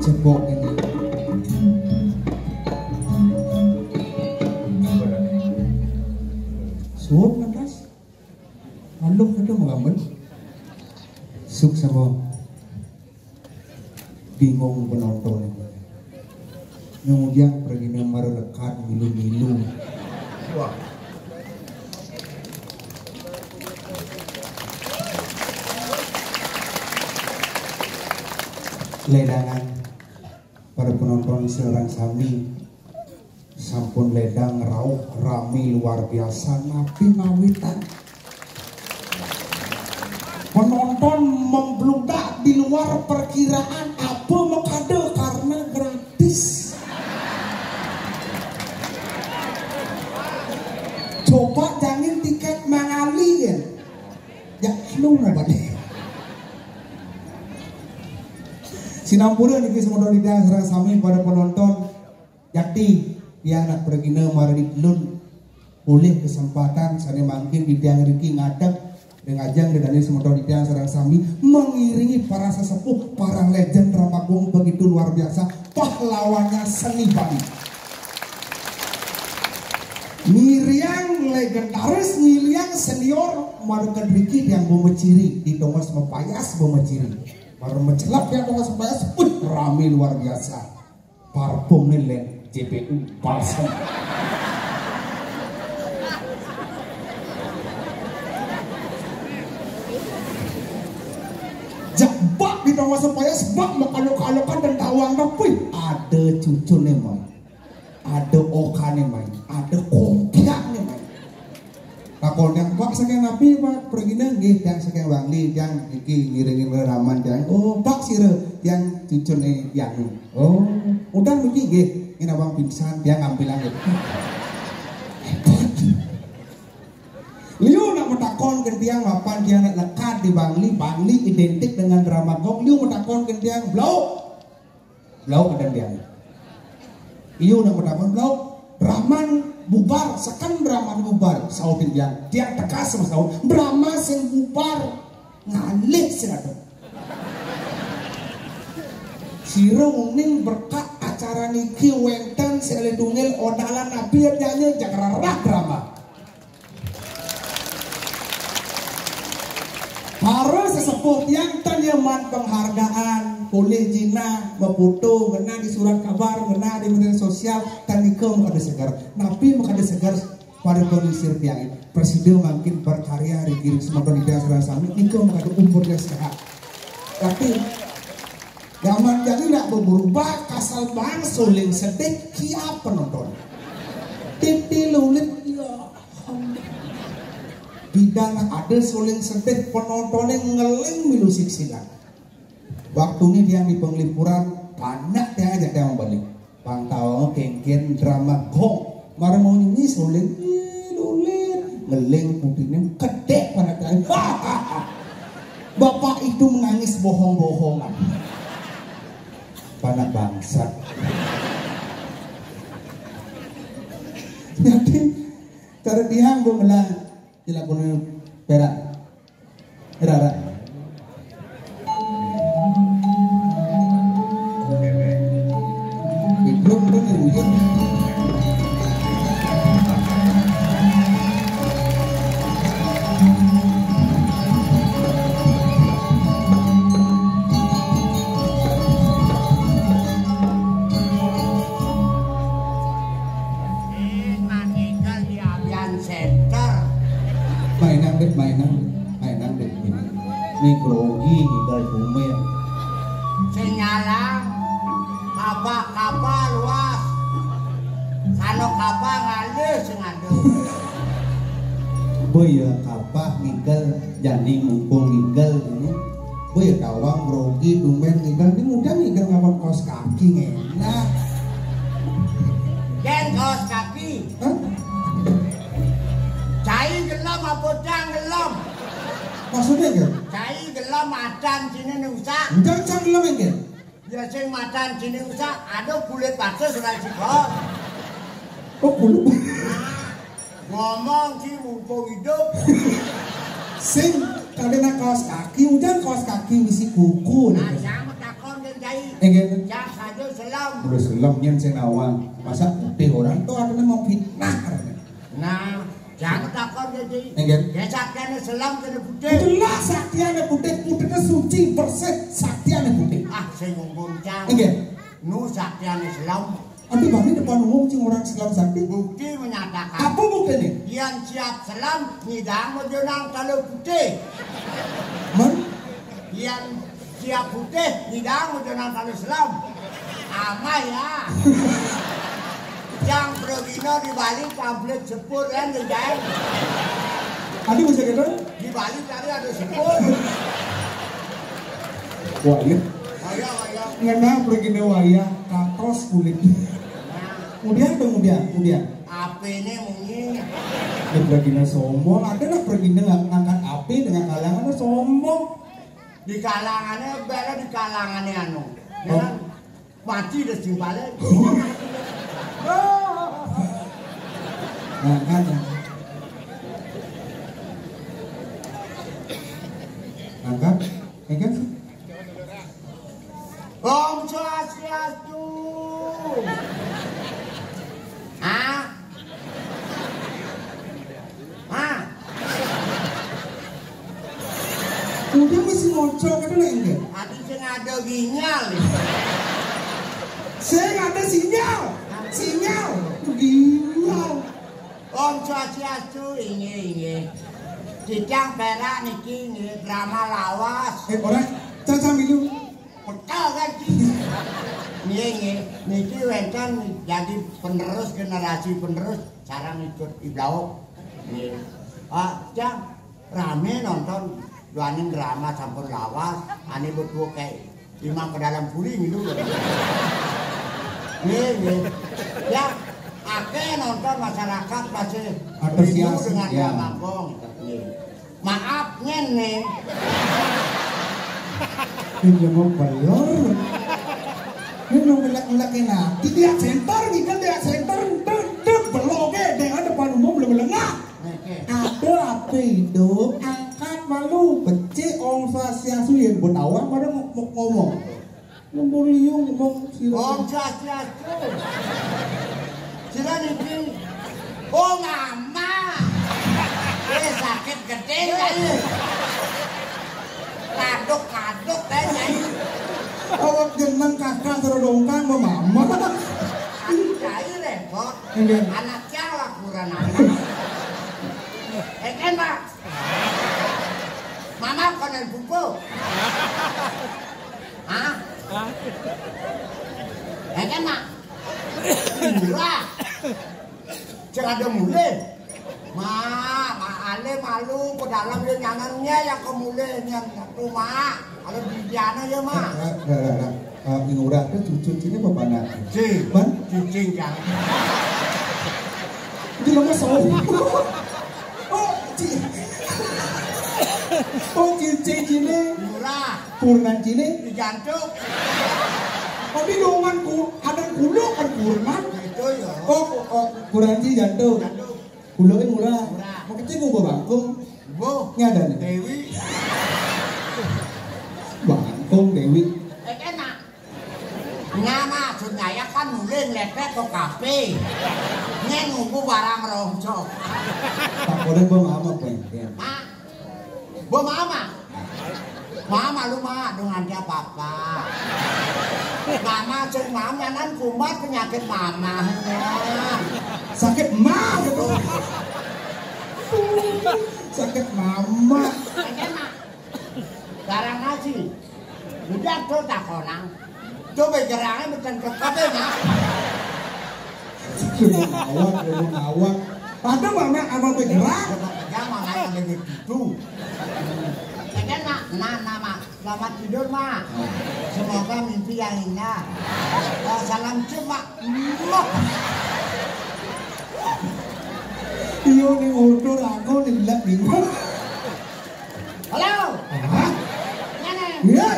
Cepok ini. Suap lantas. Lalu kita mengambil. Suk sama bingung penonton ini. Kemudian pergi nomor lekat milu-milu. Wah. Ledangan para penonton seorang sami sampun ledang rauh rame luar biasa napi mawitan penonton membludak di luar perkiraan apa mekade karena gratis. Coba jangan tiket mengali ya lu nabadi Sinampura niki semoga tidak serang sami pada penonton yakti dia anak pergina maradi telun oleh kesempatan sana mangkin bidang riki ngadap dengan ajang dan ini semoga tidak serang sami mengiringi para sesepuh para legend Ramagung begitu luar biasa pahlawannya seni Bali. Miriang legendaris Miriang senior marukan riki yang memeciri di Dongos Mepayas memeciri. Baru mencelap yang Dongos Mepayas rame luar biasa. Parfum nih JPU balsam. Jabak di Dongos Mepayas bak makalok-alokan dan tawang tapi ada cucu nih mai. Ada oka nih mai. Ada kongkiak nih mai. Kakol yang pak saking napi pak pergi nggih yang saking wangli yang iki ngiringin raman yang oh pak sire yang cucun yang oh udah begini nggih ini abang pingsan dia ngambil angin liu nak metakon ke tiang mapan dia nak lekat di Bangli identik dengan Ramagung liu metakon ke tiang blau kedan tiang liu nak metakon blau Brahman bubar, sekan Brahman bubar, sautin dia tegas sama saud, Brahma sing bubar, ngalih sing ada. Siro uning berkat acara niki wenten seledungil odalan nabi nyanyi jakararah Brahma. Harus sesepuh yang tanyaman penghargaan boleh jina memfoto kena di surat kabar kena di media sosial dan nikah ada segar nabi ada segar pada kondisi tiang presiden makin berkarya di kiri semoga tidak serang sami nikah ada umurnya sehat tapi zaman jadi tidak berubah kasal bang suling sedih kia penonton titi lulit ya bidang ada suling sedih penontonnya ngeling milu siksilan. Waktu ini dia di penglipuran banyak dia aja dia membalik. Bang tahu kengken drama gong, marah mau nyanyi suling, lulit, ngeling putihnya kedek pada dia. Bapak itu menangis bohong-bohongan. Panak bangsa. Jadi cara dia gue melang, dilakukan perak, perak. mainan deh ini grogi dari bumi senyalang kapal luas sano kapal ngalih sengadu boy ya kapal ngigel jadi mumpung ngigel ini boy ya kawang grogi dumen ngigel ini mudah ngigel ngapun kaos kaki enak gen kaos kaki cai gelam apa cang gelam maksudnya kan? Cai gelam macan sini nusa. Jangan cang gelam kan? Ya sing macan sini nusa ada kulit batu sudah cikot. Oh kulit? Ngomong sih mumpung hidup. Sing kadena kaos kaki, udah kaos kaki misi kuku. Nah sama takon kan cai Enggak. Cak saja selam. Udah selam nyen sing awang. Masa putih orang tuh ada mau fitnah. Nah, jangan takut jadi. Enggak. Ya saktiane selam kena putih. Jelas saktiane putih, putihnya suci bersih, saktiane putih. Ah, saya ngomong cang. Enggak. Nu saktiane selam. Nanti kami depan umum sing orang selam sakti. Bukti menyatakan. Apa buktinya? Yang siap selam ngidang menjenang kalau putih. Man? Yang siap putih ngidang menjenang kalau selam. Ama ya. Yang bergino di Bali tablet sepur kan guys. Adi bisa gitu? Di Bali tadi ada sepur. Wah iya. Ayo. Ngena pergi waya kakos kulit. Kemudian. Api ini mungkin. Dia pergi sombong. Ada lah pergi ngangkat api dengan kalangannya sombong. Di kalangannya bela di kalangannya anu. Jangan mati dah simpalnya. Nah kan. Angkat, kan? Om Swastiastu. Ah? Udah masih ngocok kan enggak? Ati sing ada ginyal. Saya nggak ada sinyal. Ginyal. Om Swastiastu ini. Cicang perak niki drama lawas. Orang caca minum. Betul kan niki wenten jadi penerus generasi penerus sarang ikut iblau. Cang rame nonton duaning drama campur lawas, ane berdua kayak imam ke dalam puling itu. Ya, ake nonton masyarakat masih antusias dengan ya. drama gong. Maaf nih. Ini mau bayar. Ini mau ngelak-ngelakin nanti dia center nih kan dia center beloge dengan depan umum belum lengah. Ada apa itu? Angkat malu becek Om Swastiastu yang bertawang pada ngomong. Ngomong liung ngomong sih. Om Swastiastu. Sila niki. Oh mama. Ini sakit gede kali. Kaduk kayaknya. Awak jeneng kakak terodongkan mau mama. Cai repot. Anak Jawa kurang anak. Kan Pak. Mama konen buku. Hah? Kan Mak. Murah. Jangan ada mulai. Ale malu ke dalam dia nyangannya yang kemulainya rumah. Kalau bijiana ya mak. Ngurah itu cucu ini apa nak? Cing, Ban? cing jangan. Itu nama sombong. Cing ini. Murah. Kurnan ini. Di jantung. Di dongan ada kulo kan kurnan. Itu ya. Kurnan jantung. Kulo ini murah. Mau kecil mau bangkung. Bu. Ini ada nih. Dewi. Bangkung Dewi. Enak. Nama sunaya kan mulai lepet ke kafe. Ini nunggu barang rongsok. Tak boleh bawa mama pengen. Bu mama. Mama lu mah dengan dia papa. Mama cek mama nan kumat penyakit mama. Sakit mah gitu. Sakit mama. Enak. Barang nasi. Udah tuh tak konang. Coba gerangnya bukan kekatnya. Belum awak. Ada mana abang bergerak? Jangan malah lebih gitu. Enak. Nama. Selamat tidur mak. Semoga mimpi yang indah. Salam cuma. Iyo nih urut aku nilai bingung. Halo. Iya.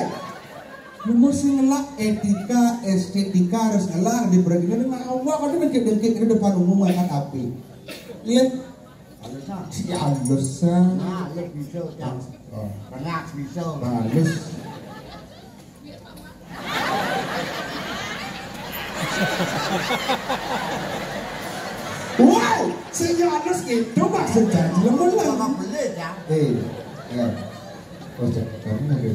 Nomor sih ngelak etika, estetika harus ngelak di beragam ini awak kan dengkit di depan umum makan api. Lihat. Si Anderson. Nah, lihat bisa kan. Pernah bisa. Bagus. Wow, senyapnya gitu maksudnya. Cuma Kalau beli ya. Ya. Oh, kamu lagi.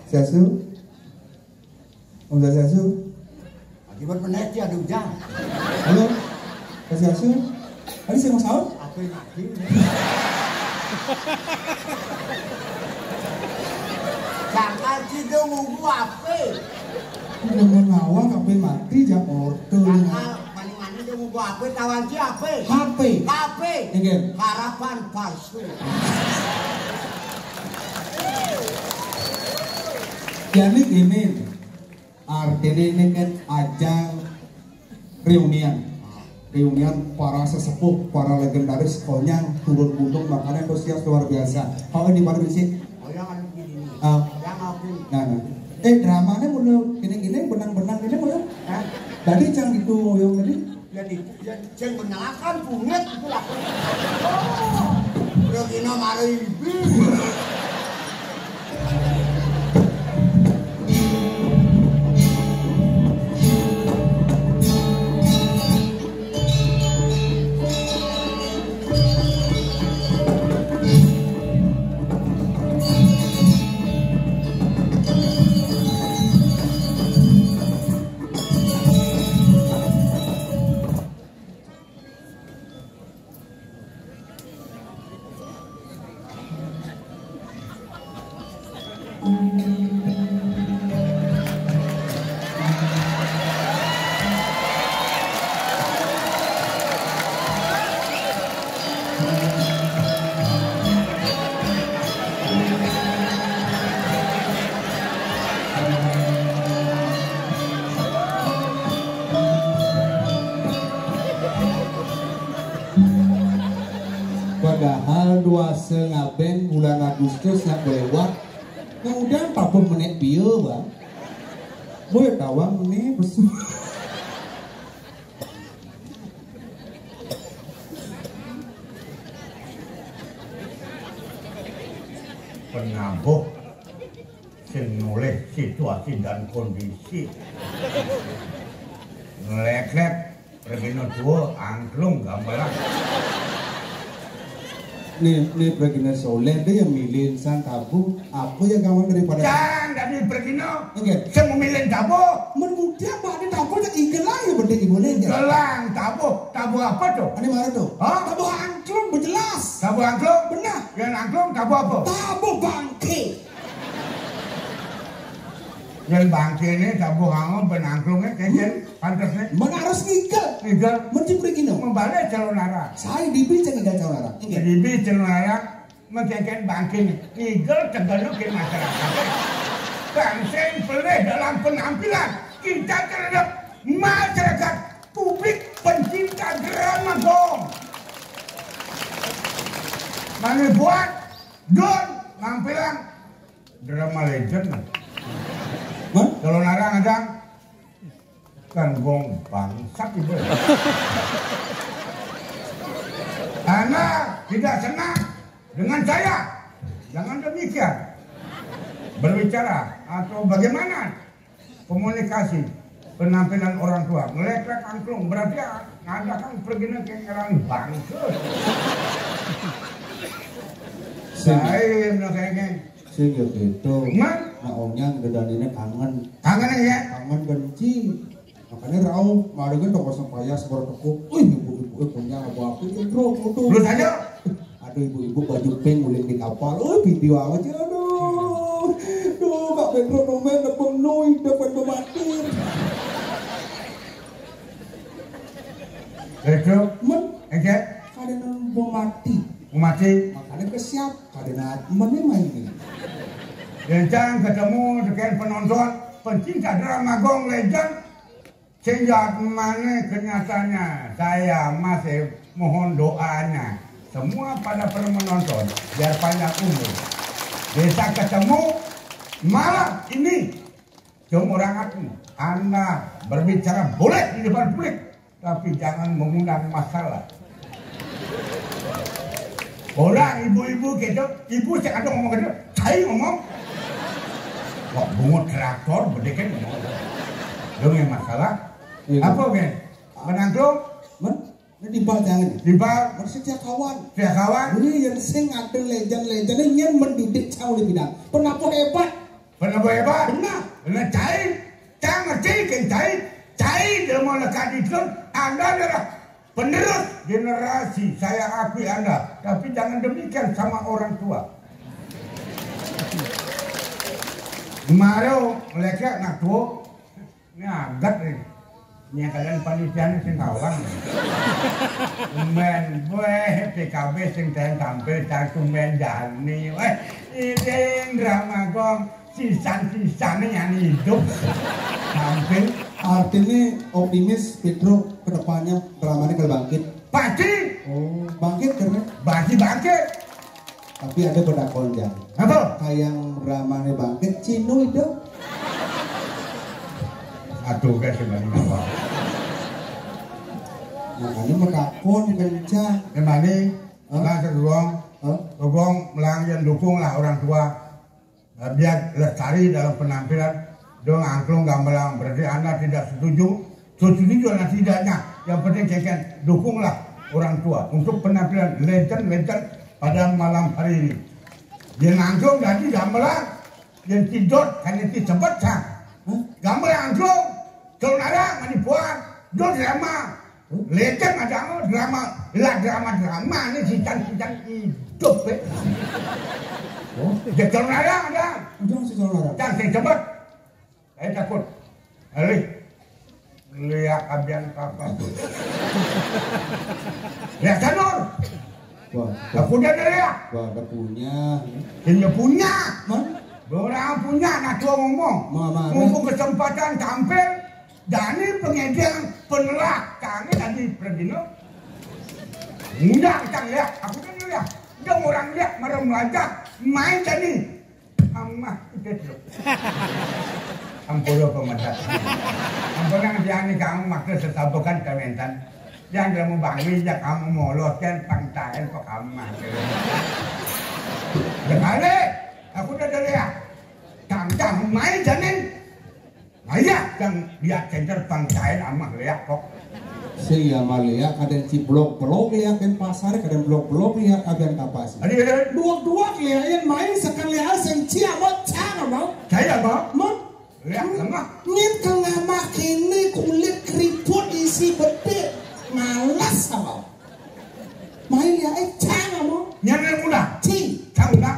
Siasu? Om Siasu? Akibat peneliti ada hujan. Halo? Siasu? Tadi saya mau sahur? Apa yang mati? Jangan tidur nunggu apa? Udah mau ngawang apa mati jam order. Paling mandi dia nunggu apa? Kawan siapa? HP. HP. Ingin. Harapan palsu. Jadi ini artinya ini kan ajang reunian para sesepuh, para legendaris konyang turun gunung makanya antusias luar biasa. Kalau ini baru sih. Oh yang ada begini. Yang aku. Nah. Dramanya mulai gini benang-benang ini mulai. Tadi jangan gitu yang tadi. Jadi jangan menyalakan punget itu lah. Udah kena marah ibu. Padahal 2,5 bulan Agustus nak lewat, kemudian 40 menit bieu bang, boleh tawang nih besu. Penabuh sing noleh situasi dan kondisi ngelek-lek Regino tua angklung gambaran. Nih Regina Soleh dia yang milih sang tabu apa yang kawan daripada Jangan dari Regino. Oke. Saya memilih tabu. Menmudia pak ada tabu yang ikan lagi berdiri boleh ya. Gelang tabu apa tuh? Ini mana tuh? Hah? Tabu angklung berjelas. Tabu angklung? Benar. Yang angklung tabu apa? Tabu bangke. Yang bangke ini tabu hangon penangklungnya kayaknya pantasnya. Mana harus ngigel? Ngigel. Mencip Regino. Membalik calon arah. Saya dibincang ngigel calon arah. Jadi calon arah mengkaitkan bangke ini. Ngigel tegalukin masyarakat. Bangsa yang pelih dalam penampilan kita terhadap masyarakat publik pencinta drama dong. Mana buat don nampilan drama legend. Kalau narang ada kan gong bangsat ibu. Anda tidak senang dengan saya, jangan demikian. Berbicara atau bagaimana komunikasi penampilan orang tua ngelek-lek angklung berarti ada kan pergi ke orang bangsa. Saya kayaknya Sehingga gitu. Man? Nah omnya ngedaninya kangen. Kangen ya? Kangen benci. Makanya rauh malukan toko sampaya sebar toko. Ibu-ibu punya apa-apa intro foto. Lu saja? Aduh ibu-ibu baju pink guling di kapal. Video aja aduh. Duh Kak Pedro nomen nepeng nui depan pematir. Itu? Men, Oke? kadang mau mati. Mati. Makanya kesiap. Kadang mennya main ini. Jangan ketemu dengan penonton pencinta drama Gong Legend. Sehingga mana kenyataannya saya masih mohon doanya semua pada penonton biar panjang umur. Bisa ketemu malam ini cuma orang aku. Anda berbicara boleh di depan publik, tapi jangan mengundang masalah. Orang ibu-ibu gitu, ibu saya kadang ngomong gitu, saya ngomong, kok bungut traktor, berdeket ngomong. Dong yang masalah. Apa gen? Menanggung? Ini timbal jangan. Timbal. Maksudnya kawan. Dia kawan. Ini yang sing ada legend-legendnya yang mendidik jauh lebih dah. Penapa hebat? Penapa hebat? Benar. Benar cai. Cai ngerti kan cai. Cai dia mau lekat itu. Anda adalah penerus generasi. Saya akui Anda. Tapi jangan demikian sama orang tua. Mario mereka nak tua. Ini agak nih. Ini kalian panitian sing kawan. Men boleh PKB sing tampil caku men jani. Ini drama gong sisan-sisannya yang hidup. Tampil. Artinya optimis Pedro kedepannya dramanya kalau bangkit. Pasti. Oh, bangkit karena? Bangkit. Tapi ada pedakon jang. Apa? Kayak dramanya bangkit, Cino itu. Aduh kan sebenarnya apa? Makanya pedakon kencang. Kemana? Gong melang yang dukung lah orang tua. Biar lestari dalam penampilan. Dong angklung gamelang berarti Anda tidak setuju. Setuju Anda tidaknya. Yang penting kalian dukunglah orang tua untuk penampilan legend pada malam hari ini. Yang angklung jadi gamelang, yang tidur hanya cepat sah. Gamelang angklung, kalau ada manipuan, do drama, legend ada drama ini sitan hidup. Jadi kalau ada, jangan cepat. Saya takut. Lihat abian kapal. Lihat sanur. Wah, Aku udah lihat. wah, ada punya. Dia punya. Man? Orang punya, nak tua ngomong. Mama, Mumpung kesempatan tampil. Dani pengedian penelak. Kami tadi Pradino. Mudah kita lihat. Aku udah lihat. Dia orang lihat, mereka melajak. Main tadi. Amah, itu dulu. Ampura pemedat. Ampura jangan kamu maksud sesabukan kementan. Yang kamu bangun ya kamu molotkan pangtain kok kamu maksud. Sekali, aku udah lihat. Tang main janin. Ayah yang lihat center pangtain amah lihat kok. Saya malia kadang ciblok-blok lihat kan pasar, kadang blok-blok lihat agen kapas. Dua-dua lihat main sekali asing ciamot cang mau. Saya mau. Lihat lemah. Nyet kengama kini kulit keriput isi bedek malas sama. Main lihat cang mau. Nyana muda. Cang muda.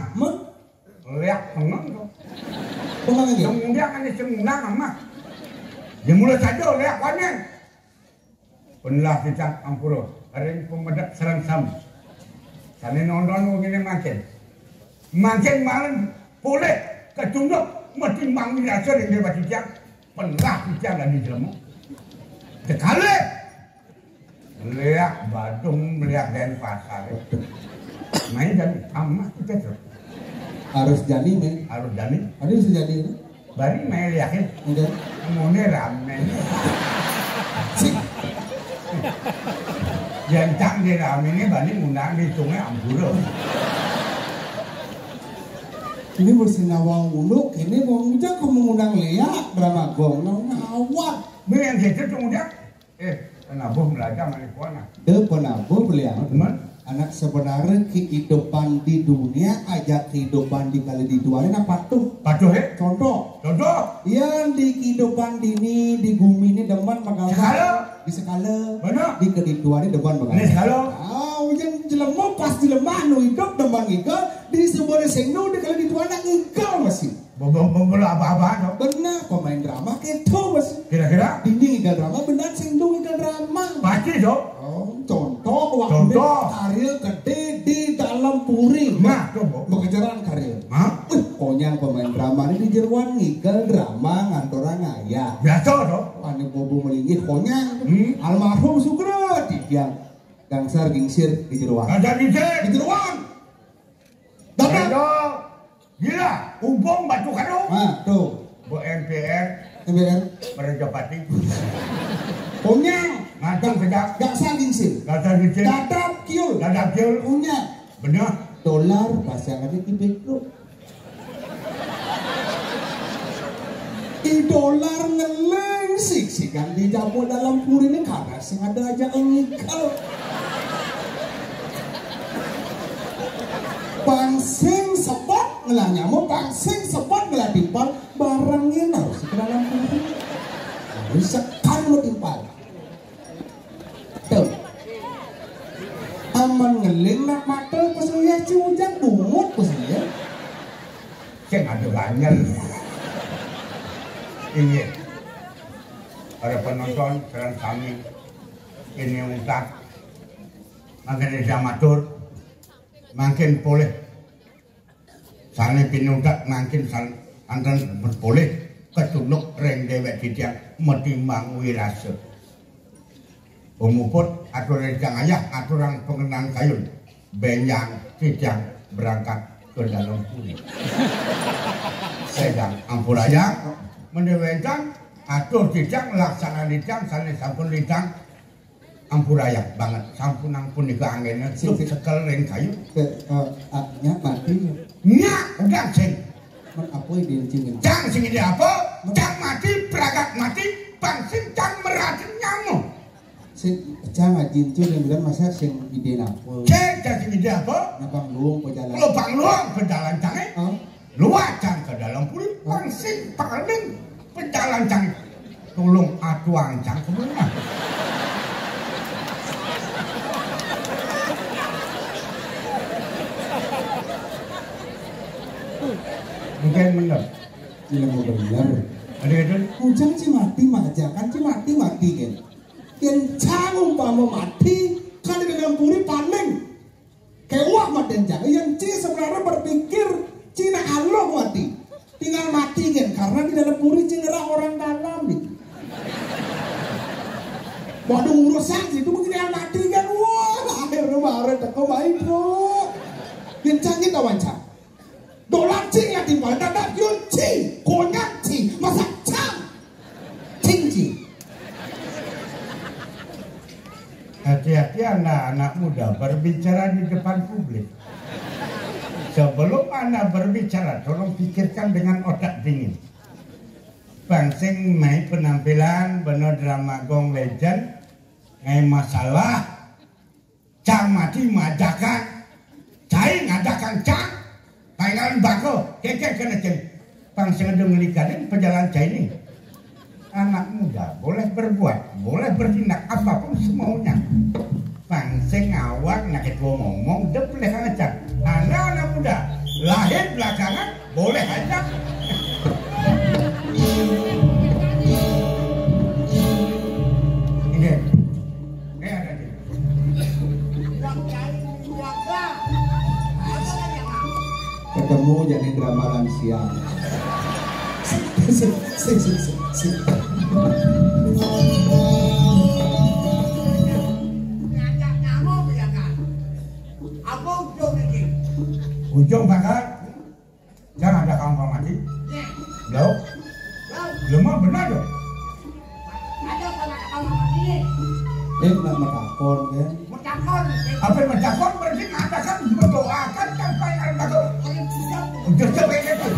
Lihat pengen tu. Pengen lagi. Kemudian kan semula mah. Dia mulai saja lihat wanen. Penlah kita ampuro. Hari pemedak serangsam. Sana nonton begini makin malam boleh kecunduk mesti manggil rasa dia baca jam. Penlah kita lagi jelemu. Sekali. Lihat Badung, melihat Denpasar. Main dan amat kita tu. Harus jadi men. Harus jadi. Harus jadi. Bari main lihat. Enggak. Mune ramen. Yang tak di ramen ini bani undang di sungai Ampura. Ini bersinawang uluk, ini mau ngundang kamu ngundang lihat drama gong, ngawat. Ini yang gitu kemudian, penabuh belajar marihuana. Penabuh beliau, Teman, anak sebenarnya kehidupan di dunia, ajak kehidupan di kali di dua ini apa tuh? patuh Contoh, yang di kehidupan ini di bumi ini depan Sekala. di sekala, Benar. di kedua ini depan Ini sekala. yang jelema pas jelema nu hidup depan ikan di sebuah sengno di kali di dua anak engkau masih. Bola apa-apa Benar pemain drama keto masih. Kira-kira? Dinding ikan drama benar sengno ikan drama. Pasti dong. Contoh waktu karya gede di dalam puri. Nah, coba. Mengejaran karya. Hah? Konyang pemain drama ini di jeruan ngikel drama ngantora ngaya. Biasa dong. Ane bobo melingkih konyang. Almarhum Sugro tiang gangsar gingsir di jeruan. Ada di jeruan. Dapat. Gila, umpong batu karo. Ah, tuh. Bu MPR Merajapati. Konyang. Ngacang sejak. Gangsar gingsir. Gangsar gingsir. Dadap kiul. Konyang. Benar. Dolar pasangannya di Petro. Idolar ngeleng siksikan di jamu dalam puri ini karena sing ada aja engkau. Pangsing sepot ngelah nyamuk, pangsing sepot ngelah timpal barangnya harus ke dalam puri. Bisa kan lo timpal. Tuh. Aman ngeling nak mata pesuya ciujan bungut pesuya. Ceng ada banyak. Ini para penonton dan kami ini utak makin jamatur makin boleh sana pinutak makin antan boleh ketuluk reng dewek didiak metimbang wirase umuput aturan ayah aturan pengenang kayun benyang tidak berangkat ke dalam puri sedang ampuraya mendewekan atur tidak laksana lidang sana sampun lidang ampuraya banget sampun ampun iku angene sing sekel ring kayu nya mati nya udah sing men apa dincingin jang sing ide apa jang mati pragat mati pangsing jang merati nyamuk sing jang ngajincun yang bilang masa sing ide napa jang sing ide apa nabang luang pejalan lubang luang pejalan cange luacan ke dalam puri pangsing paling pejalan cange tolong atuang cang kemana mungkin benar ilmu benar ada itu ujang cimati majakan cimati mati kan yang cang umpama mati kan di dalam puri paling kewah maden jang yang ci sebenarnya berpikir Cina Allah mati tinggal mati kan karena di dalam puri cingerah orang dalam nih waduh urusan situ mungkin yang mati kan wah akhirnya baru teko baik bro yang canggih kawan cang dolar cing yang timbal dadak yun cing konyak cing masa cang cing cing hati-hati anak-anak muda berbicara di depan publik. Sebelum anak berbicara, tolong pikirkan dengan otak dingin. Pangsing mai penampilan bener drama Gong Legend, ngai masalah, cang mati majakan, cai ngadakan cang, kailan bako, keke kena ceng. Pangsing ada ngelikanin pejalan cai ini. Anak muda boleh berbuat, boleh bertindak apapun semaunya. Pangsing awak nak tua ngomong, dia boleh ngajak. Anak-anak muda lahir belakangan boleh ajak. Ini ada di. Ketemu jadi drama lansia. Ujung bakal jangan ada kawan mati. Belum. Belum mah benar dong. Ada kawan mati. Nak merapor kan? Mencampur. Apa yang mencampur berarti mengatakan mendoakan sampai ada bakal. Udah coba itu.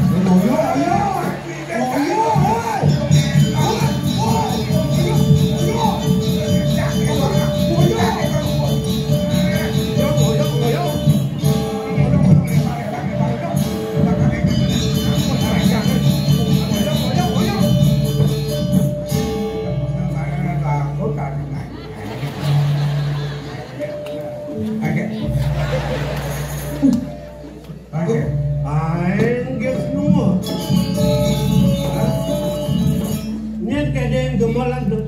Gemalan tu.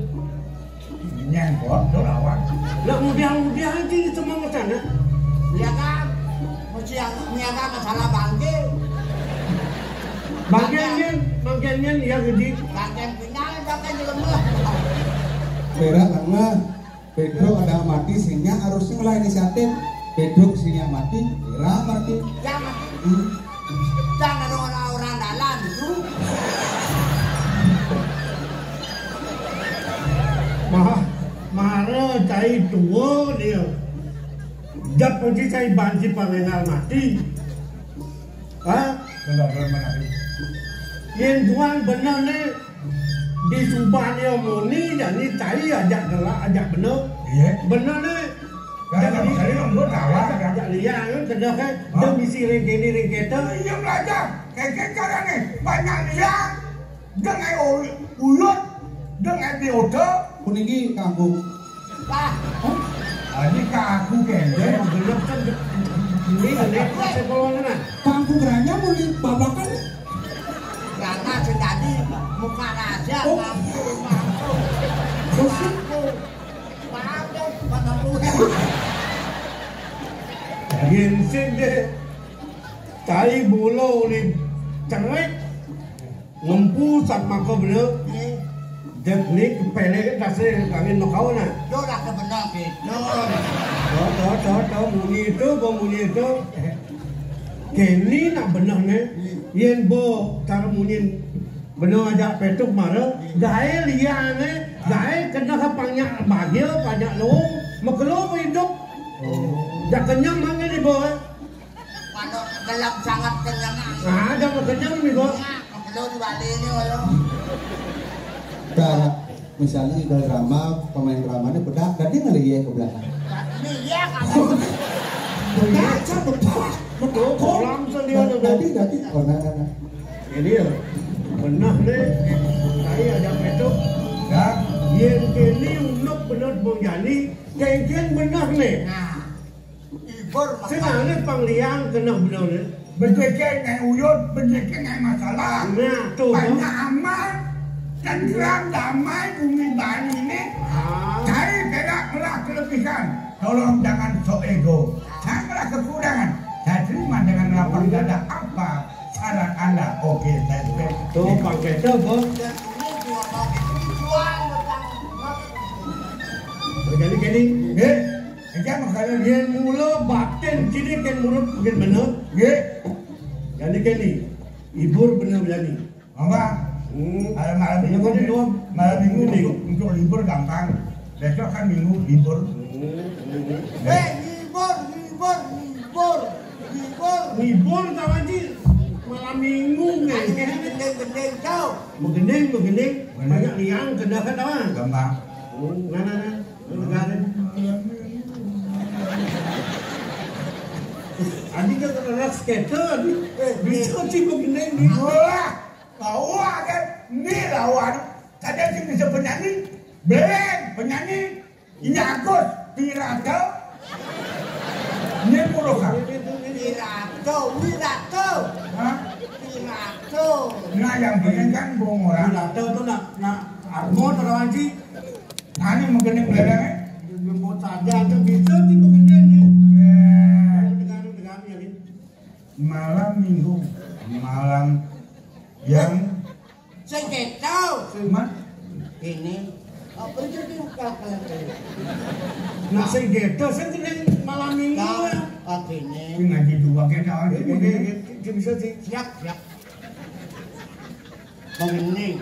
Nyan kok tu lawan. Lah mudah-mudahan aja semua ke sana. Ya kan, mesti yang niaga masalah bangke. Bagiannya ya gede. Bagian pindah, bagian lemah. Berak karena Pedro ada mati sehingga harusnya mulai inisiatif. Pedro sehingga mati, Berak mati. Jangan orang-orang dalam itu. Mara cai tua dia. Jap pergi cai banci pangenal mati. Benar mana? Yang tuan benar ni di Subahnya muni jadi cai ajak gelak ajak bener. Iya. Bener nih. Kalau misalnya nunggu tawar kan. Ajak liang kan kedok kan. Dia misi ringkini ringketa. Iya belajar. Kayak cara nih banyak liang. Dengan uyut. Dengan bioto. Puniki kanggo. Pak. Ini kaku kende. Gelap kan. Ini sekolah mana? Kanggo geranya muni babakan. Karena sejadi muka raja Oh. mampu. Ginseng deh. Cari bulu ni cerek. Ngempu sama kau bener. Teknik pelek kasih kangin kau na. Yo dah kebenar gitu. Tahu muni itu. Kini nak benar ni. Yen bo cara muni benar ajak petuk mara. Gaya liang ni. Gaya kena kapangnya bahagia banyak long. Makelo hidup. Dah kenyang mana ni bo? Kalau gelap sangat kenyang. Dah kenyang ni bo. Kalau di Bali ni kalau. Kayak misalnya di drama pemain dramanya bedak dan dia ngelihat ke belakang. Ini ya kalau. Baca bedak. Orang sendiri Dadi oh nah. Ini ya. Benar ni. Saya ajak petuk. Ya. Yen kini unuk benar bonjani. Kengkeng benar ni. Nah. Ibur Senang ni pangliang kena benar ni. Berjekek dengan uyut, berjekek dengan masalah. Nah, tu. Banyak aman, tentram, damai, bumi Bali ini. Cari gerak-gerak kelebihan. Tolong jangan sok ego. Janganlah kekurangan. Saya terima dengan lapang dada apa syarat Anda. Oke, saya sudah. Tu pakai tu bo. dan ini diomong jual tentang. Jadi kini. Jangan makanya dia. Yen mula batin kini kan mulut mungkin benar. Jadi kini. Ibur benar jadi. Apa? Malam minggu Yang kedua. malam minggu untuk libur gampang. Besok kan minggu libur. Libur. Ibur tahu aja. Malam minggu ni. Gendeng kau. Begening. Banyak liang kena kan awak. Gampang. Nah. Negara. Adik kan kena skater ni. Bisa sih begening ni. Wah, bawa kan? Ni lawan. Kadang sih bisa penyanyi, Beleng penyanyi, ini Agus, Pirata, ini Puroka. Wirato. Hah? Wirato. Nah yang pengen kan bohong orang. Bila tahu tu nak armon orang aji. Nah ini mungkin belengnya. Mau saja tu bisa sih begening ni. Dengar ni. Malam minggu, malam yang Seketau. Mat, Ini. Apa jadi buka kalian? Nak sengketa sengketa malam minggu. Kau. Ini. ini ngaji dua kita aja. Dia bisa sih. Siap. Mengening.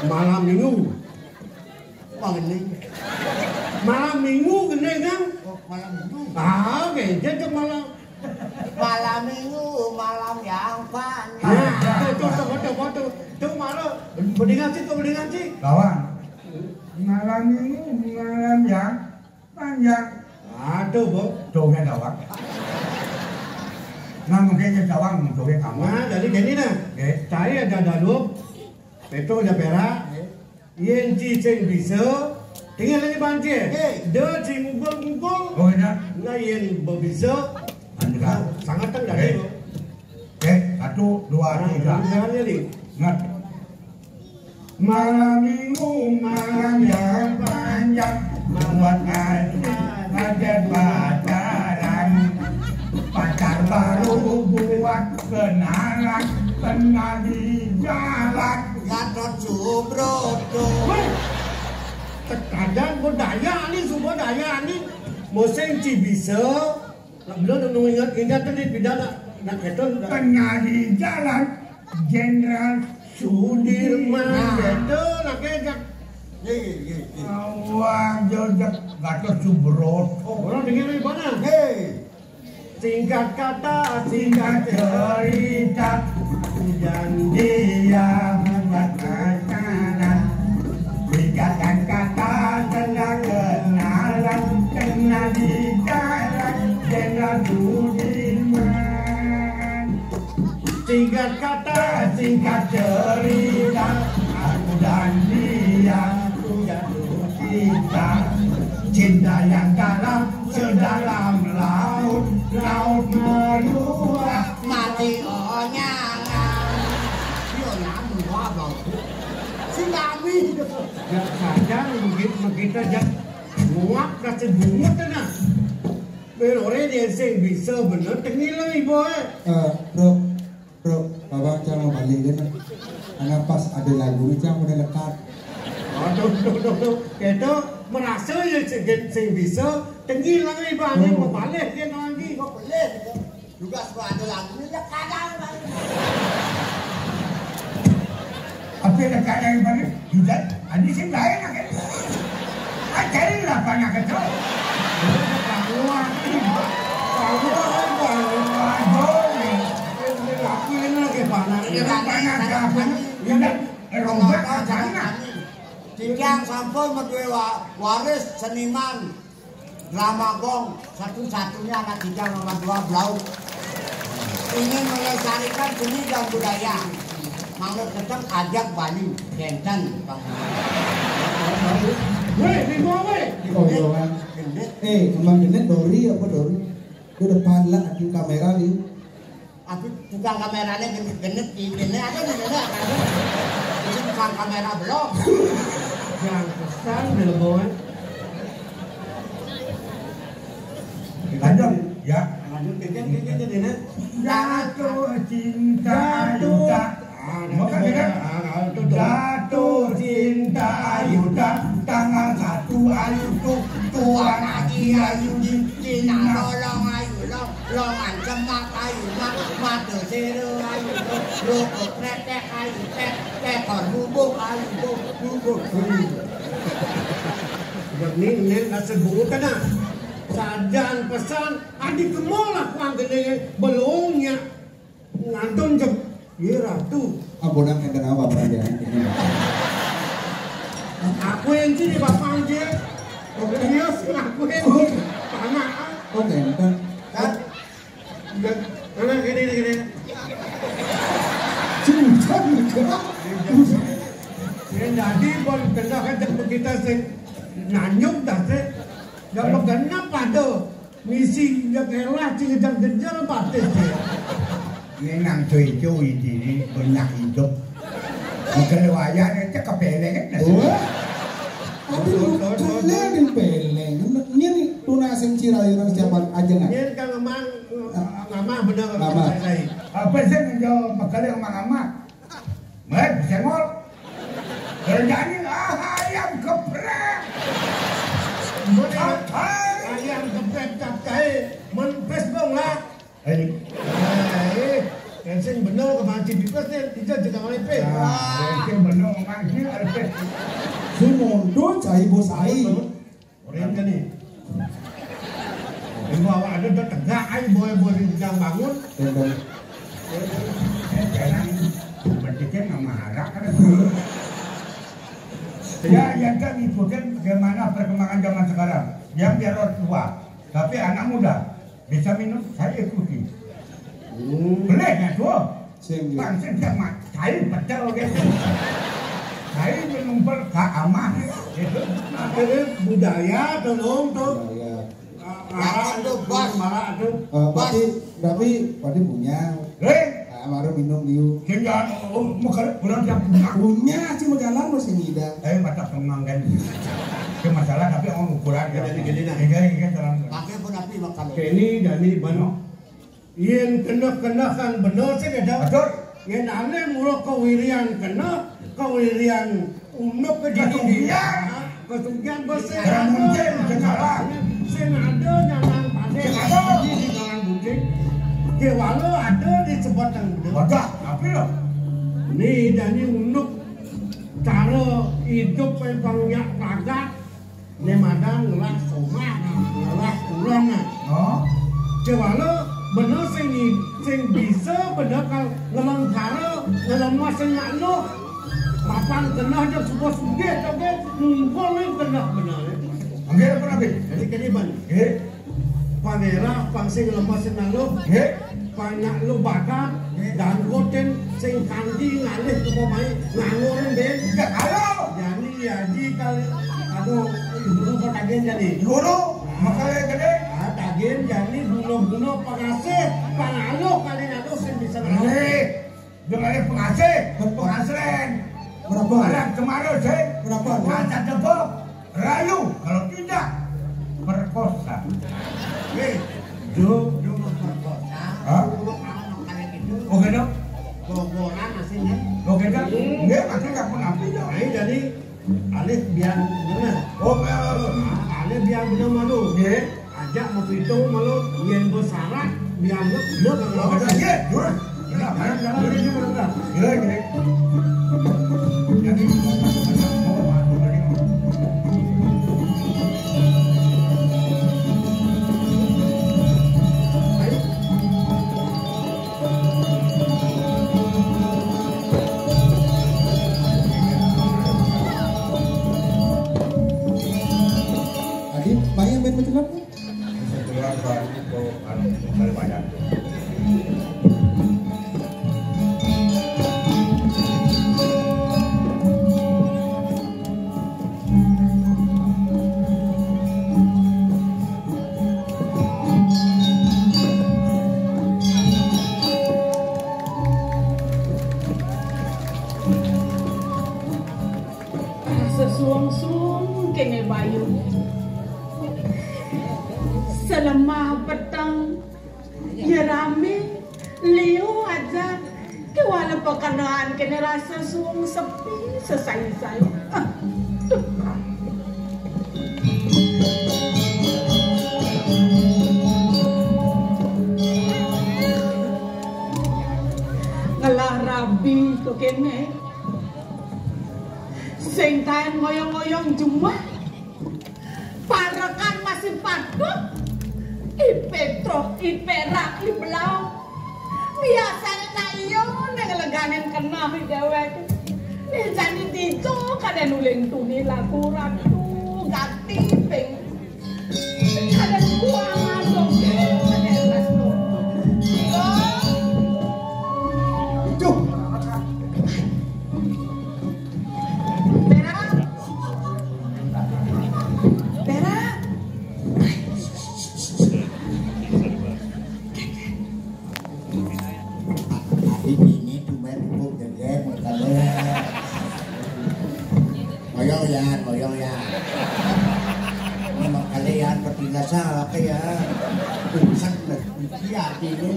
Malam minggu. Mengening. Malam minggu kena kan? Oh, malam itu. Kejap tu malam. Malam minggu, malam yang panjang. Nah, tu malam. Berdingan sih. Kawan, malam minggu, malam yang panjang. Tu bo. Coba dawang. Nah mungkin dawang, coba kamu. Nah, jadi gini nah. Saya ada dalup. Petro ada perak. Yen cicing bisa. Tinggal lagi banci. Dia cingkung. Oh iya. Nah, yen bisa. Anda. Sangat tengah ni. Satu, dua, tiga. Dengarnya ni. Ingat. Malam minggu, malam yang panjang, membuat ada pacaran. Pacar baru buat kenalan, kenal di jalan. Gatot Subroto. Kadang budaya ni, semua daya ni. Mesti bisa. Belum ingat tadi tidak nak keton. Kenal di jalan, Jenderal Sudirman Sudirman. betul nak kejak. Awang jojak Gatot Subroto. Orang dengar ni mana? Singkat kata, Singkat cerita, janji dia membuat yang dalam sedalam laut, laut meluap mati onyangan. Yo nyambung apa? Tsunami. Ya sadar begitu kita jak muak kasih bungut na. Berore dia sing bisa bener tengilang ibu Bro, Bapak jangan balik kan. Karena pas ada lagu ini jangan udah lekat. Aduh. Kita merasa ya sing bisa tengilang ibu ini mau balik dia lagi kok boleh. Juga suka ada lagu ini kadang. apa yang kaya yang balik juga ini sih lain kan cari lah banyak kecil keluar Tiang sampun medue waris seniman Dramagong satu-satunya anak tiga nomor 2 Blau ingin melestarikan seni dan budaya. Mangga tetap ajak Bali Kenten Bang. Weh, di bawah weh. Oh iya kan. Emang Genet Dori apa Dori? Itu depan lah di kamera nih. Tapi tukang kameranya Genet di Genet ada di Genet. Ini tukang kamera belum. Yang pesan di bawah. lanjut ya Lanjut Genet. jatuh cinta Yuda jatuh cinta Yuda tanggal 1 Ayudu Tuan Haji Ayudi Cina tolong Ayudo Longan semak Ayumak Matu seru Ayudo Lukuk kretek Ayutek Tekor bubuk Ayudo Bubuk Ini kasih buku kena. Sajan pesan adik kemolah kuang gede belongnya ngantun jep ya ratu Abonang yang kenapa perhatian ini? aku yang sini bapak aja dia aku yang sama Oke, kan? mana gede Cincan juga. yang jadi pun kena kan kita sing nanyuk dah sih yang bergenap pada misi yang elah kejar-kejar batis ini nang cuy-cuy ini banyak hidup mungkin wayangnya itu kepeleng kan Tapi lu di peleng. Ini tunasin cirai orang siapa aja nggak? ini kan memang lama benar Lama. apa sih menjauh makanya emak-emak bisa ngol kerjanya ayam geprek ayam geprek cakai menpes bang lah yang sing benar kemancing di pes tidak juga ngelipe mungkin benar ngangkir ada Sumondo cai bosai. orang kan nih yang bawa ada tegak ay boy di jam bangun jangan berpikir marah kan ya yang kan ikutin bagaimana perkembangan zaman sekarang yang biar orang tua tapi anak muda bisa minum saya ikuti bolehnya tuh bangsa jangan saya pecel gitu saya menumpel ke amah gitu akhirnya budaya tolong tuh Marak tuh bos marak tuh Tapi punya. Baru minum liu. sehingga muka kurang yang punya Punya sih mau jalan masih ngida. mata pengang kan itu masalah tapi orang ukuran ya Gini nah. ini dalam pakai pun api makan Kenny dan ini bano yang kena kan benar sih ada betul yang aneh mulu kewirian kena kewirian unuk ke kesugian bersih Jangan mungkin, jangan. sing ada jangan pada di jalan bukit kewalo ada di sebatan wadah tapi loh ini dan ini unuk cara hidup yang banyak ragat ini madang ngelas somah ngelas kurang oh kewalo bener sing bisa bener kalau ngelang cara ngelang masing makno papan kena aja sebuah sugih tapi ngumpul yang kena bener ambil apa nabi jadi kediban panera pangsing lemasin lalu banyak lu bakat dan koten sing kanji ngalih ke pemain ngangurin deh halo jadi ya di kali Aduh, guru kok tagihan jadi. Guru, makalih gede. Tagihan jadi bunuh-bunuh pengasih, pangaluh kali aduh sing bisa Ini, dengar pengasih, penghasilan. Berapa? Barang kemarin sih. Berapa? Masa tepuk, rayu. Kalau tidak, perkosa. Dulu perkosa. Hah? Dulu kalau kali gitu. Oke dong. Bobolan aslinya. Oke dong. Enggak, masih nggak pernah pinjam. Nah, jadi alih biar bener. Oke. Alih biar bener malu. Oke. Ajak mau pitung malu yen besarak biar bener kalau Oke, iya, dulu. Iya, mana Kalau dulu. dia bener. Iya, gini. Jadi, mau masuk lagi. Tadi bayang main macam apa? Setelah baru itu, kali banyak. Sesuang-suang kene bayu. Selemah petang ya rame Leo aja kewala pekanaan kene rasa suang sepi sesai-sai. Ngalah rabi to kene sing tahan ngoyong-ngoyong cuma parakan masih patut ipetro iperak ibelau biasanya na iyo nagaleganin kena dewek ni jani dito kada nuling tuni laku ratu gati peng kada kuangan dong kada las no Cuk. Perak Perak Ini cuma tepuk gede makanya. Moyong ya. Memang kalian bertindak salah ya. Urusan dia ini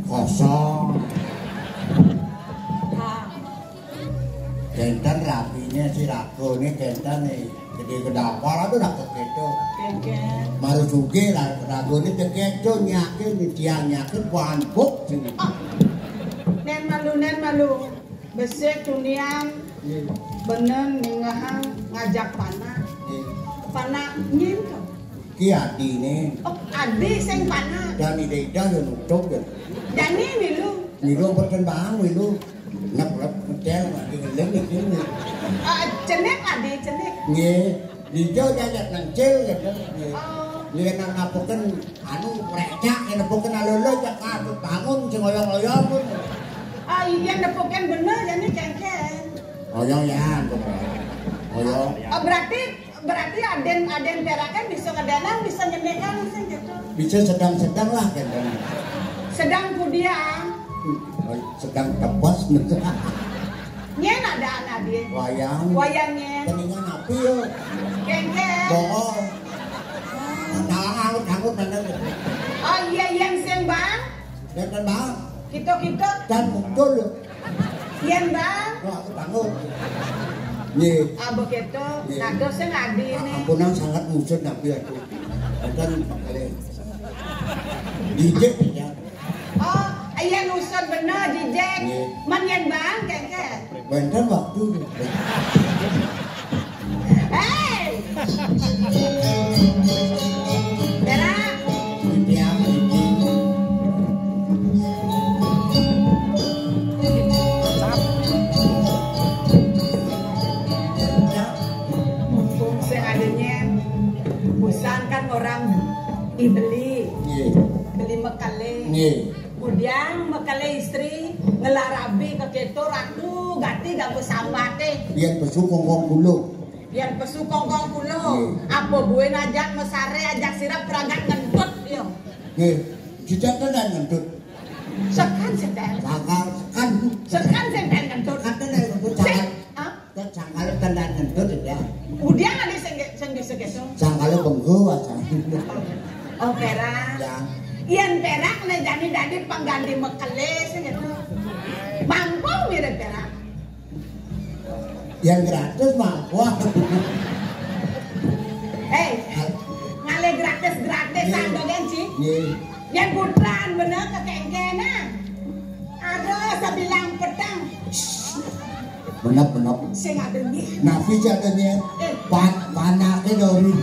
kosong. Kentan rapinya si Rako ini kentan nih gede kedapal itu dah kekeco. kengken Maru suge lah Rako ini kekeco nyakin tiang nyakin wanpuk sini. nen malu besek tunian bener ningahang ngajak panah nyin kan Ki adi nih oh adi sing panah dan ide yang nutup ya. jani milu Milu perkembang milu nak ngecel lagi ngeleng ini. cenek adi cenek Nge dijo jajan nangcil gitu. oh Dia nang napukan anu recak yang napukan alolo jak atu bangun sing oyong-oyong pun. iya nepoken bener jani kengken Oyong ya, oyong. berarti aden perakan bisa ngedanang bisa nyenekan sing gitu Bisa sedang-sedang lah kan. sedang kudiang Sedang tebas nyen ada anak dia wayangnya Keningan api yo. kengken Bohong. Anggut-anggut bener. oh iya yang sing bang Dan bang kita dan muncul yo. yen bang Wah, aku bangun. Nih, begitu nado sing adi ini ampunan sangat musuh tapi aku. Dan kali dijek ya. oh iya nusut bener dijek Iya. man yen bang kengken Benten waktu. hey Berak Tiap ini. mumpung seadanya busan kan orang dibeli Nih, beli mekale nih. kemudian mekale istri ngelarabi ke keto ratu gati gak bersambate Biar besuk kongkong dulu. Yang pesu kongkong kulo. Apa buen ajak mesare ajak sirap peragat ngentut yo. Nggih, jejak tenan ngentut. Sekan senten. Sekan Senten ngentut. tenan ngentut cangkal tenan ngentut ya. Udiang ada sing disegeso. Cangkal benggo aja. Oh perak. Ya. Yen perak nek jani dadi pengganti mekele sing gitu. Mangkong mirip perak. Yang gratis mah wah. Ngale gratis-gratisan to genci. Nggih. Yang putran bener kekengkenan. Ada sebilang petang. Benap. Sing adenge. Nafi jadanya panake dori.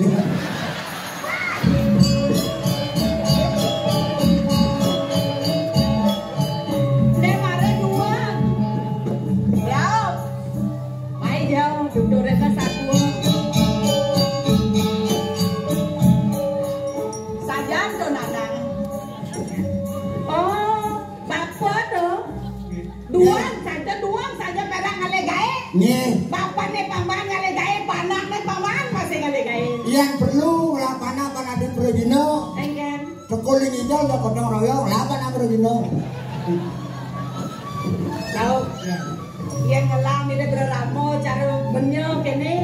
Nek mare dua. Jauh. Mai jauh duduk reka satu. Sajan to nanang. Oh, bapak to. Duang saja perak ngale gae. Nggih. Bapak nih paman ngale gae, panak nih paman masih ngale gae. Yang perlu lapana di Prodino. Engen. Sekul ini aja udah kodong royong lapana Prodino. Tahu? Yang ngelang ini beramo cara benyo kene.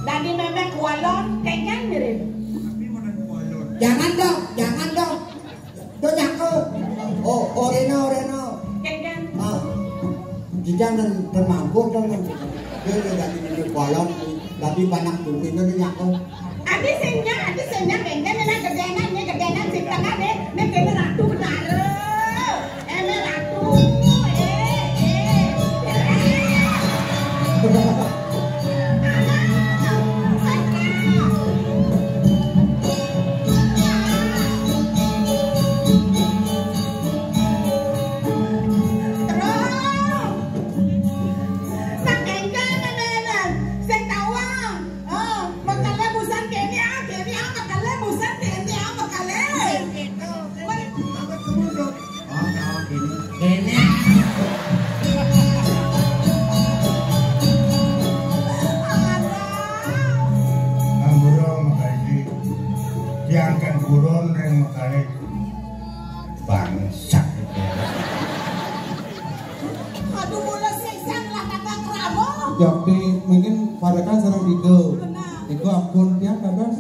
Tadi memek walon kayaknya mirip. Jangan dong. Donyaku. Oh, Reno. Kayaknya. Jangan termampur dong. Dia udah di kolom, tapi panak tumpin itu nyaku. Adi sennya kayaknya nena gedenan si tengah deh. Nek kene ratu benar. Ratu. Diangkat buron yang makanya bangsat. Aduh mulai seksang lah kata kerabo. Jadi mungkin pada kan sarang Digo. Digo ampun dia kabas.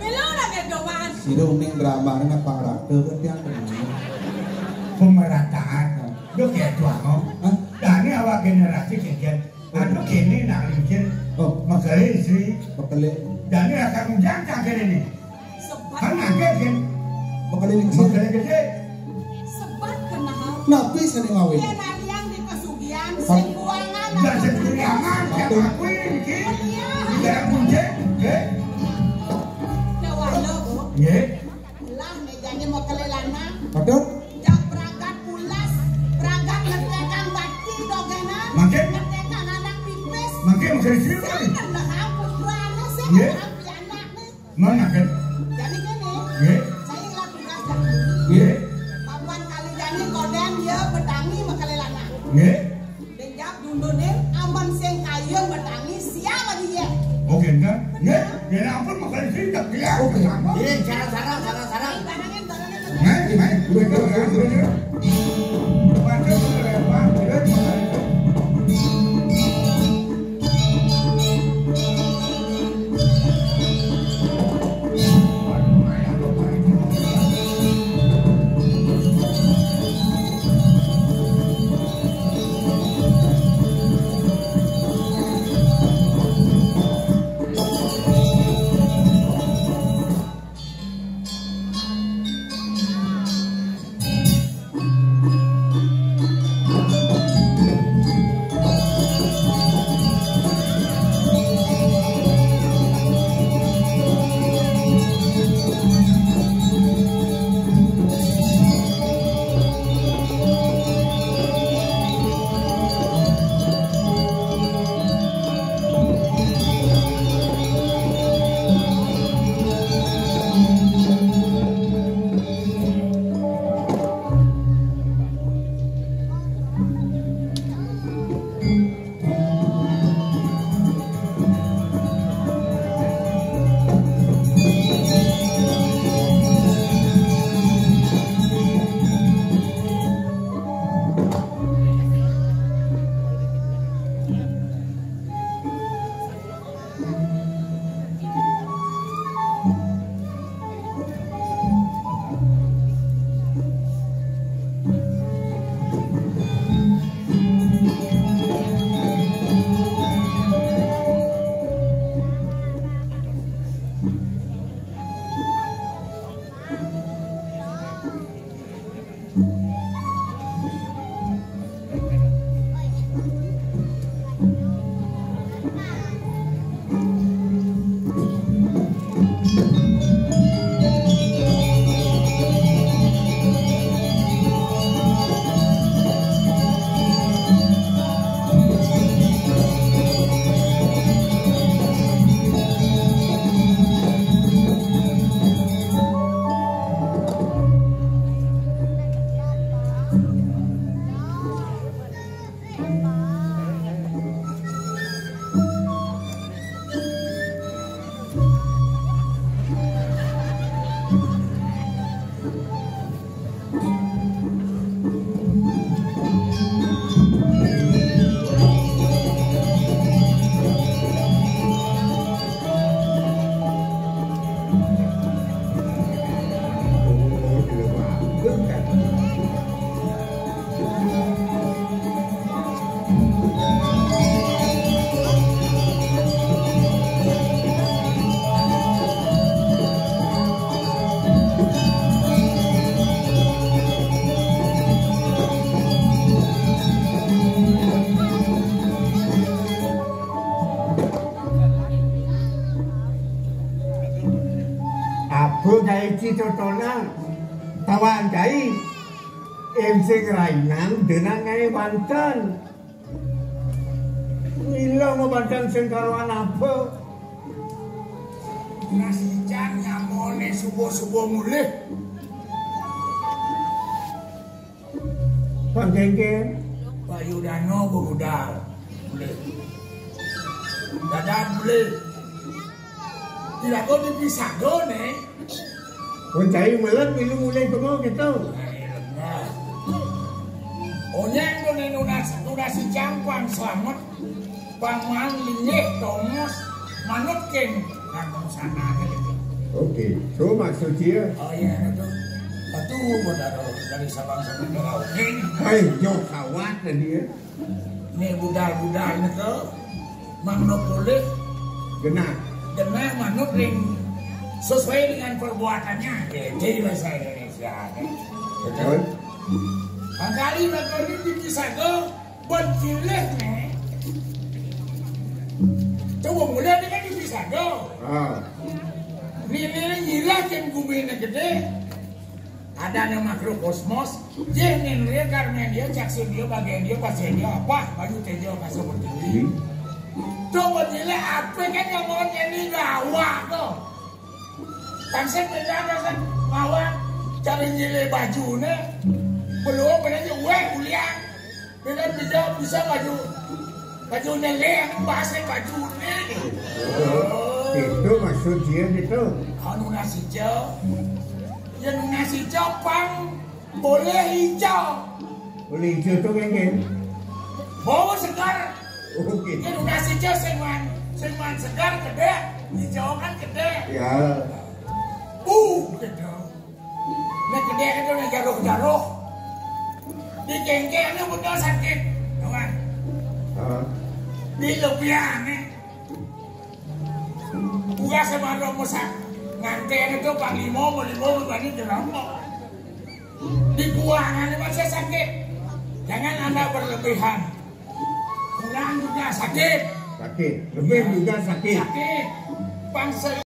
Milo lagi doan. Sirung ning drama ning pangrake kan dia Pemerataan. Lu kayak tua kok. Dani awak generasi keken. Aduh kini nak licin. Oh, Makanya istri. bakale Dani akan menjangka kene nih. Kan agak kan. bakale lingsin. Makanya gede. Sebat kenal. Napi sering ngawin. Dia naliang di pesugihan sekuangan. Dan sekuriangan yang aku ini. Tidak kunci. Jawalo bu. Ye. Lah mejanya mau kelelana. Padahal Jak peragat pulas. Peragat ngetekan bati dogana. Makin. Ngetekan anak pipis. Makin istri Saya kali. kan dah hampir buana. Saya Ye. kan hampir anak nih. Mana kan? Jadi gini. Ye. Saya lah tugas jadi. Ye. Papan kali jani koden dia betangi makalelana. Ye. Denjak dundunin aman sing kayun betangi siang lagi ya. Oke kan? Ye. Ye ampun makanya istri tak dia. Oke. Ini sarang. Barangin. Main. Betul. Macam apa? cai citotonan tawan cai em sing rainan dengan ngai Banten. Ilo mau Banten sing karuan apa? Nasi jang nyamone subuh-subuh mulih. Panggengke Bayu Dano budal mulih. Dadan mulih. Tidak kau dipisah nih. pun cai melet milu mulai kemo gitu. Onyek tu ni nunasi jangkuang selamat. Pangman linyeh Thomas manut king kampung sana gitu. Oke, so maksud dia. Oh iya itu. Itu dari Sabang sampai Merauke. Hai, jauh kawat dia. Ini budal-budal ni tu manut boleh Genah. genah manut ring sesuai dengan perbuatannya. Jadi bahasa Indonesia. Betul. Kali nak ni dikisah ke bencilih ni. Coba mulai dengan dipisah ke. Ah, Nilai nyilah yang bumi ni gede. Ada nama mikrokosmos. Dia nilai karena dia caksin dia bagian dia pasien dia apa baju tejo kasih seperti ini. Coba nilai apa kan yang mau jadi gawak tu. Kan saya penjaga kan mawak cari nilai baju ni. Belum penanya kuliah. Bila bisa baju nilai yang bahasa baju ni. itu maksud dia gitu. Kalau nasi hijau, yang nasi hijau pang boleh hijau, Boleh hijau tu kan? bau segar. Oke. Yang nasi hijau seman segar gede, hijau kan gede. Ya. Gede. Nah gede itu yang jaruh-jaruh. Di genggengnya betul sakit, kawan. Ah. Di lebihan ni. Bukan semua musak nganten itu Pak Limo berbanding jerambok. Di buangan ini masih sakit. Jangan Anda berlebihan. Kurang juga sakit. Sakit. Lebih juga sakit. Sakit. Bangsa